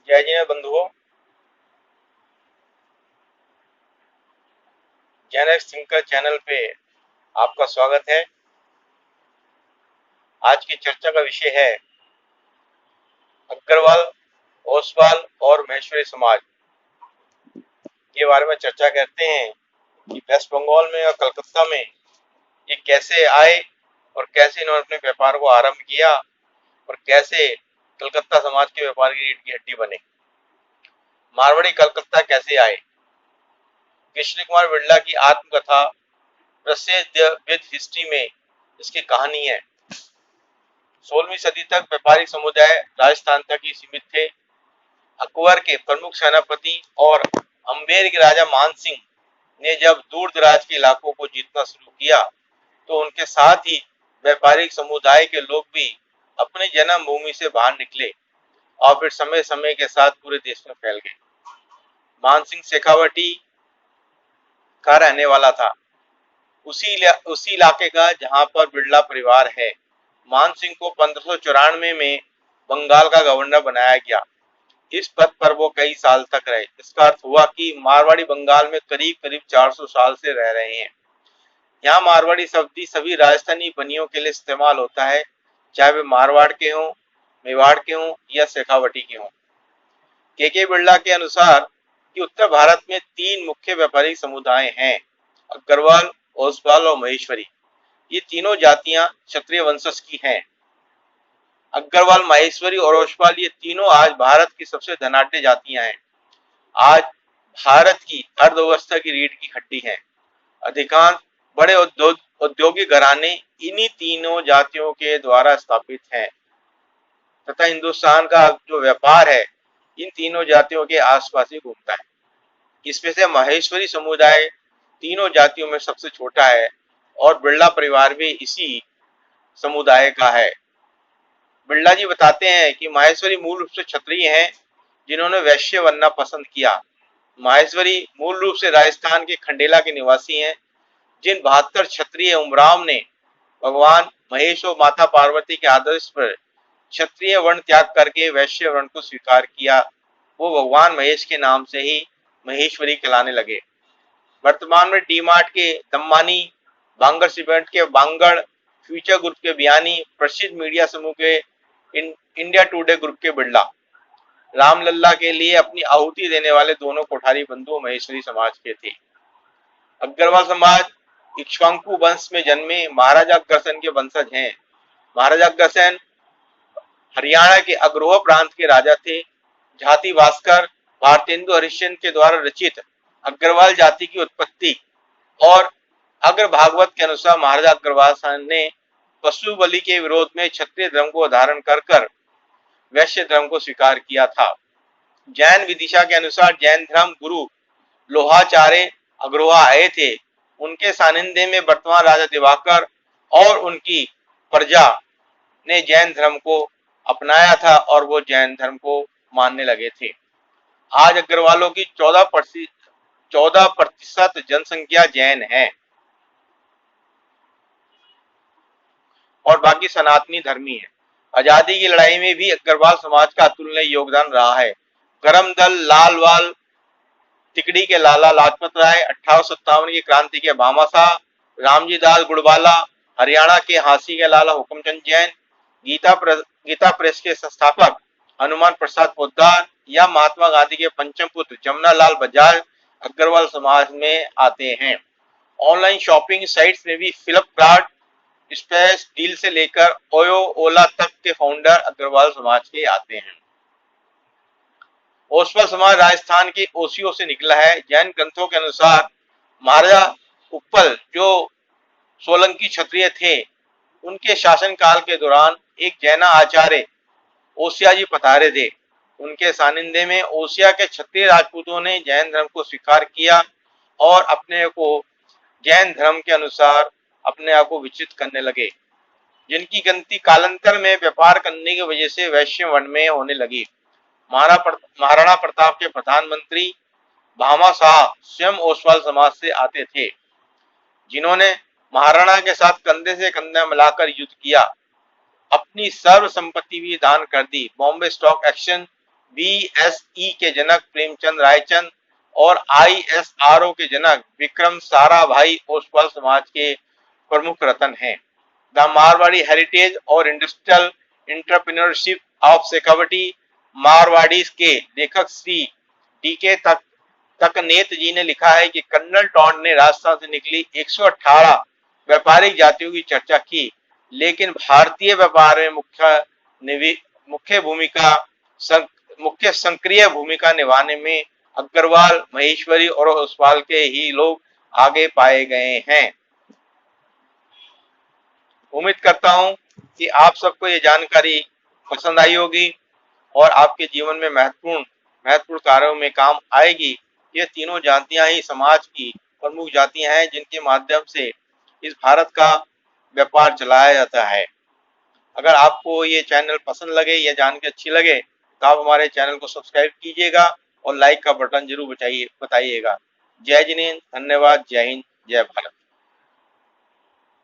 जय जैन बंधुओं, Jain x thinker channel पे आपका स्वागत है। आज की चर्चा का विषय है अग्रवाल, ओसवाल और महेश्वरी समाज के बारे में चर्चा करते हैं कि वेस्ट बंगाल में और कलकत्ता में ये कैसे आए और कैसे इन्होंने अपने व्यापार को आरंभ किया और कैसे कलकत्ता समाज के व्यापार की रीढ़ की हड्डी बने। मारवाड़ी कलकत्ता कैसे आए? कृष्ण कुमार बिड़ला की आत्मकथा प्रसिद्ध विद हिस्ट्री में इसकी कहानी है। 16वीं सदी तक व्यापारी समुदाय राजस्थान तक ही सीमित थे। अकबर के प्रमुख सेनापति और अम्बेर के राजा मान सिंह ने जब दूर दराज के इलाकों को जीतना शुरू किया तो उनके साथ ही व्यापारिक समुदाय के लोग भी अपने जन्मभूमि से बाहर निकले और फिर समय समय के साथ पूरे देश में फैल गए। मान सिंह शेखावटी का रहने वाला था, उसी इलाके का जहां पर बिड़ला परिवार है। मान सिंह को 1594 में बंगाल का गवर्नर बनाया गया। इस पद पर वो कई साल तक रहे। इसका अर्थ हुआ कि मारवाड़ी बंगाल में करीब करीब 400 साल से रह रहे हैं। यहाँ मारवाड़ी शब्द सभी राजस्थानी बनियों के लिए इस्तेमाल होता है, चाहे वे मारवाड़ के हों, मेवाड़ के हों या शेखावटी के हों। के बिड़ला के अनुसार कि उत्तर भारत में 3 मुख्य व्यापारिक समुदाय हैं, अग्रवाल, ओसवाल और महेश्वरी। ये तीनों जातियां क्षत्रिय वंशज की हैं। अग्रवाल, माहेश्वरी और ओसवाल ये तीनों आज भारत की सबसे धनाढ्य जातियां हैं। आज भारत की अर्थव्यवस्था की रीढ़ की हड्डी हैं। अधिकांश बड़े औद्योगिक घराने इन्हीं तीनों जातियों के द्वारा स्थापित हैं तथा हिंदुस्तान का जो व्यापार है इन तीनों जातियों के आसपास ही घूमता है। इसमें से महेश्वरी समुदाय तीनों जातियों में सबसे छोटा है और बिड़ला परिवार भी इसी समुदाय का है। बिड़ला जी बताते हैं कि माहेश्वरी मूल रूप से क्षत्रिय हैं जिन्होंने वैश्य बनना पसंद किया। माहेश्वरी मूल रूप से राजस्थान के खंडेला के निवासी हैं। जिन 72 क्षत्रिय उमराव ने भगवान महेश और माता पार्वती के आदर्श पर क्षत्रिय वर्ण त्याग करके वैश्य वर्ण को स्वीकार किया, वो भगवान महेश के नाम से ही महेश्वरी कहलाने लगे। वर्तमान में डी मार्ट के दम्मानी, बांगर सीमेंट के बांगड़, फ्यूचर ग्रुप के बयानी, प्रसिद्ध मीडिया समूह के इंडिया टुडे ग्रुप के बिड़ला, रामलल्ला के लिए अपनी आहुति देने वाले दोनों कोठारी बंधु महेश्वरी समाज के थे। अग्रवाल समाज इक्ष्वाकु वंश में जन्मे महाराजा अग्रसेन के वंशज हैं। महाराजा अग्रसेन हरियाणा के अग्रोहा प्रांत के राजा थे। झाती भास्कर, भारतेंदु हरिश्चंद्र के द्वारा रचित अग्रवाल जाति की उत्पत्ति और अग्र भागवत के अनुसार महाराजा अग्रवाल ने पशु बलि के विरोध में क्षत्रिय धर्म को धारण कर वैश्य धर्म को स्वीकार किया था। जैन विदिशा के अनुसार जैन धर्म गुरु लोहाचार्य अग्रोहा आए थे। उनके सानिध्य में वर्तमान राजा दिवाकर और उनकी प्रजा ने जैन धर्म को अपनाया था और वो जैन धर्म को मानने लगे थे। आज अग्रवालों की 14% जनसंख्या जैन है और बाकी सनातनी धर्मी है। आजादी की लड़ाई में भी अग्रवाल समाज का अतुलनीय योगदान रहा है। गरम दल, लालवाल तिकड़ी के लाला लाजपत राय, 1857 की क्रांति के भामाशाह, रामजी दास गुड़वाला, हरियाणा के हांसी के लाला हुकुमचंद जैन, गीता प्रेस के संस्थापक हनुमान प्रसाद पोद्दार या महात्मा गांधी के पंचम पुत्र जमुनालाल बजाज अग्रवाल समाज में आते हैं। ऑनलाइन शॉपिंग साइट्स में भी फ्लिपकार्ट, स्पेस डील से लेकर ओयो, ओला तक के फाउंडर अग्रवाल समाज के आते हैं। ओसवाल समाज राजस्थान के ओसियों से निकला है। जैन ग्रंथों के अनुसार महाराजा उत्पल जो सोलंकी क्षत्रिय थे, उनके शासनकाल के दौरान एक जैन आचार्य ओसिया जी पधारे थे। उनके सानिध्य में ओसिया के क्षत्रिय राजपूतों ने जैन धर्म को स्वीकार किया और अपने को जैन धर्म के अनुसार अपने आप को विचलित करने लगे, जिनकी गिनती कालांतर में व्यापार करने की वजह से वैश्य वर्ण में होने लगी। महाराणा प्रताप के प्रधानमंत्री भामाशाह स्वयं ओसवाल समाज से आते थे, जिन्होंने महाराणा के साथ कंधे से कंधा मिलाकर युद्ध किया, अपनी सर्व संपत्ति भी दान कर दी। बॉम्बे स्टॉक एक्सचेंज बीएसई के जनक प्रेमचंद रायचंद और आईएसआरओ के जनक विक्रम साराभाई ओसवाल समाज के प्रमुख रत्न हैं। द मारवाड़ी हेरिटेज और industrial entrepreneurship of Shekhawati Marwari के लेखक श्री डीके तकनेत जी ने लिखा है कि कर्नल टॉन्ड ने राजस्थान से निकली 118 व्यापारिक जातियों की चर्चा की, लेकिन भारतीय व्यापार में मुख्य सक्रिय भूमिका निभाने में अग्रवाल, महेश्वरी और ओसवाल के ही लोग आगे पाए गए हैं। उम्मीद करता हूं कि आप सबको ये जानकारी पसंद आई होगी और आपके जीवन में महत्वपूर्ण कार्यों में काम आएगी। ये तीनों जातियां ही समाज की प्रमुख जातियां हैं जिनके माध्यम से इस भारत का व्यापार चलाया जाता है। अगर आपको ये चैनल पसंद लगे या जान के अच्छी लगे तो आप हमारे चैनल को सब्सक्राइब कीजिएगा और लाइक का बटन जरूर बताइएगा। जय जिनेंद्र, धन्यवाद, जय हिंद, जय भारत।